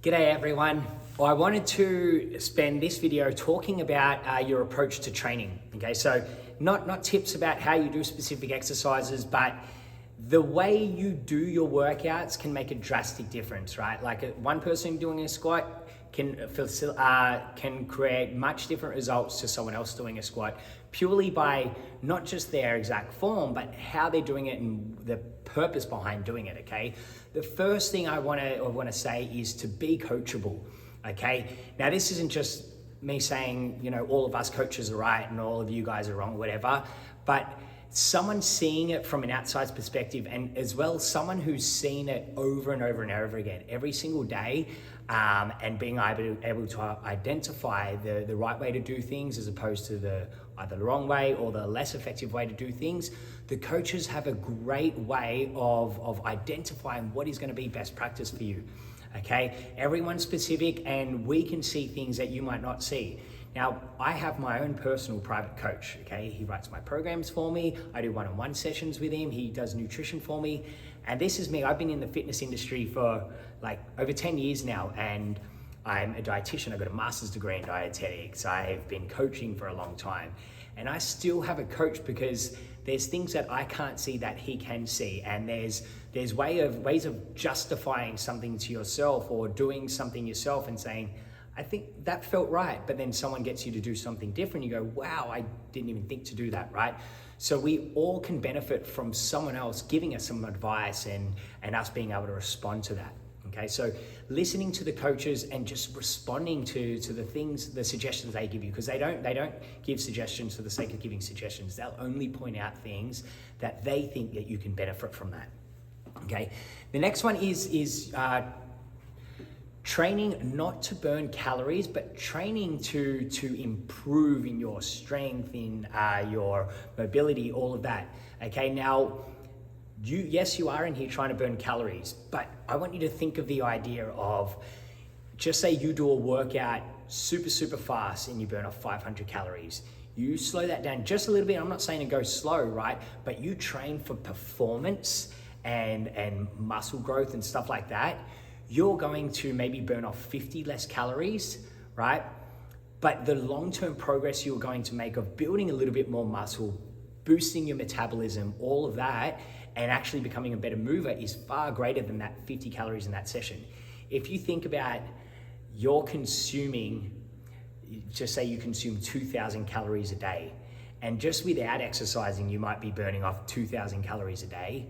G'day everyone. Well, I wanted to spend this video talking about your approach to training. Okay, so not tips about how you do specific exercises, but the way you do your workouts can make a drastic difference, right? Like one person doing a squat can create much different results to someone else doing a squat purely by not just their exact form, but how they're doing it and the purpose behind doing it, okay? The first thing I want to say is to be coachable, okay? Now, this isn't just me saying, you know, all of us coaches are right and all of you guys are wrong, whatever, but someone seeing it from an outside perspective, and as well someone who's seen it over and over and over again every single day, and being able to identify the right way to do things as opposed to either the wrong way or the less effective way to do things. The coaches have a great way of identifying what is going to be best practice for you. Okay, everyone's specific and we can see things that you might not see. Now, I have my own personal private coach, okay? He writes my programs for me. I do one-on-one sessions with him. He does nutrition for me. And this is me. I've been in the fitness industry for like over 10 years now, and I'm a dietitian. I got a master's degree in dietetics. I've been coaching for a long time. And I still have a coach because there's things that I can't see that he can see. And there's ways of justifying something to yourself or doing something yourself and saying, I think that felt right, but then someone gets you to do something different. You go, wow, I didn't even think to do that, right? So we all can benefit from someone else giving us some advice and us being able to respond to that. Okay, so listening to the coaches and just responding to the suggestions they give you, because they don't give suggestions for the sake of giving suggestions. They'll only point out things that they think that you can benefit from that. Okay, the next one is training not to burn calories, but training to improve in your strength, in your mobility, all of that. Okay, now, yes, you are in here trying to burn calories, but I want you to think of the idea of, just say you do a workout super fast and you burn off 500 calories. You slow that down just a little bit. I'm not saying to go slow, right? But you train for performance and muscle growth and stuff like that. You're going to maybe burn off 50 less calories, right? But the long-term progress you're going to make of building a little bit more muscle, boosting your metabolism, all of that, and actually becoming a better mover is far greater than that 50 calories in that session. If you think about you're consuming, just say you consume 2,000 calories a day, and just without exercising, you might be burning off 2,000 calories a day.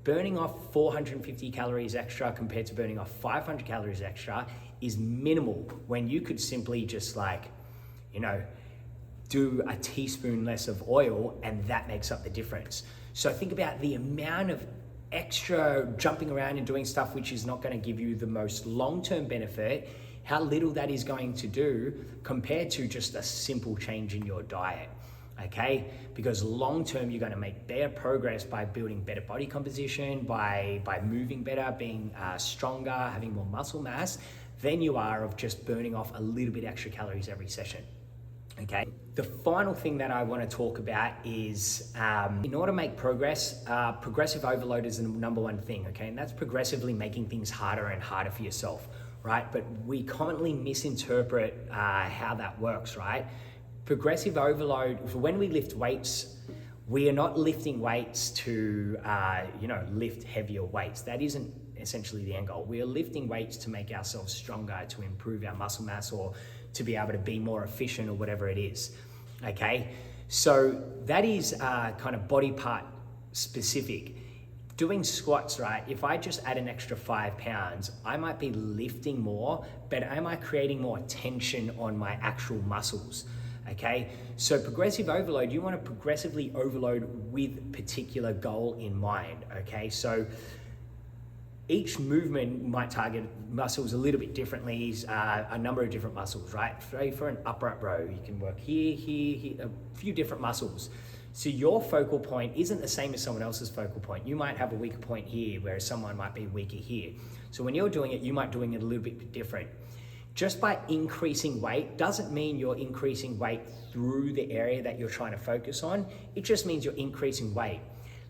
Burning off 450 calories extra compared to burning off 500 calories extra is minimal, when you could simply just do a teaspoon less of oil and that makes up the difference. So think about the amount of extra jumping around and doing stuff which is not going to give you the most long-term benefit, how little that is going to do compared to just a simple change in your diet. Okay, because long-term you're going to make better progress by building better body composition, by moving better, being stronger, having more muscle mass, than you are of just burning off a little bit extra calories every session. Okay, the final thing that I want to talk about is in order to make progress, progressive overload is the number one thing, okay? And that's progressively making things harder and harder for yourself, right? But we commonly misinterpret how that works, right? Progressive overload, for when we lift weights, we are not lifting weights to lift heavier weights. That isn't essentially the end goal. We are lifting weights to make ourselves stronger, to improve our muscle mass, or to be able to be more efficient, or whatever it is. Okay, so that is kind of body part specific. Doing squats, right? If I just add an extra 5 pounds, I might be lifting more, but am I creating more tension on my actual muscles? Okay, so progressive overload, you want to progressively overload with particular goal in mind. Okay, so each movement might target muscles a little bit differently, a number of different muscles, right? For an upright row, you can work here, a few different muscles. So your focal point isn't the same as someone else's focal point. You might have a weaker point here, whereas someone might be weaker here. So when you're doing it, you might be doing it a little bit different. Just by increasing weight doesn't mean you're increasing weight through the area that you're trying to focus on. It just means you're increasing weight.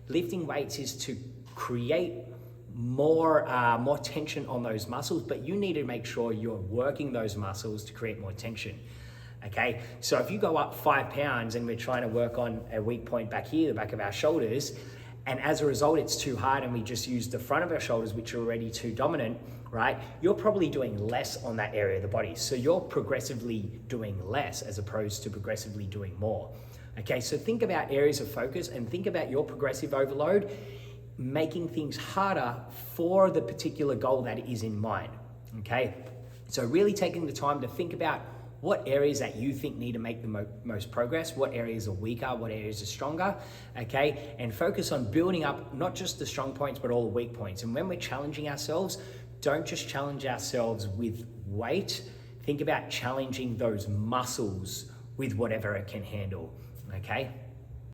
Lifting weights is to create more tension on those muscles, but you need to make sure you're working those muscles to create more tension. Okay, so if you go up 5 pounds and we're trying to work on a weak point back here, the back of our shoulders, and as a result it's too hard and we just use the front of our shoulders, which are already too dominant, right? You're probably doing less on that area of the body. So you're progressively doing less as opposed to progressively doing more. Okay, so think about areas of focus and think about your progressive overload, making things harder for the particular goal that is in mind. Okay, so really taking the time to think about what areas that you think need to make the most progress, what areas are weaker, what areas are stronger, okay? And focus on building up not just the strong points, but all the weak points. And when we're challenging ourselves, don't just challenge ourselves with weight, think about challenging those muscles with whatever it can handle, okay?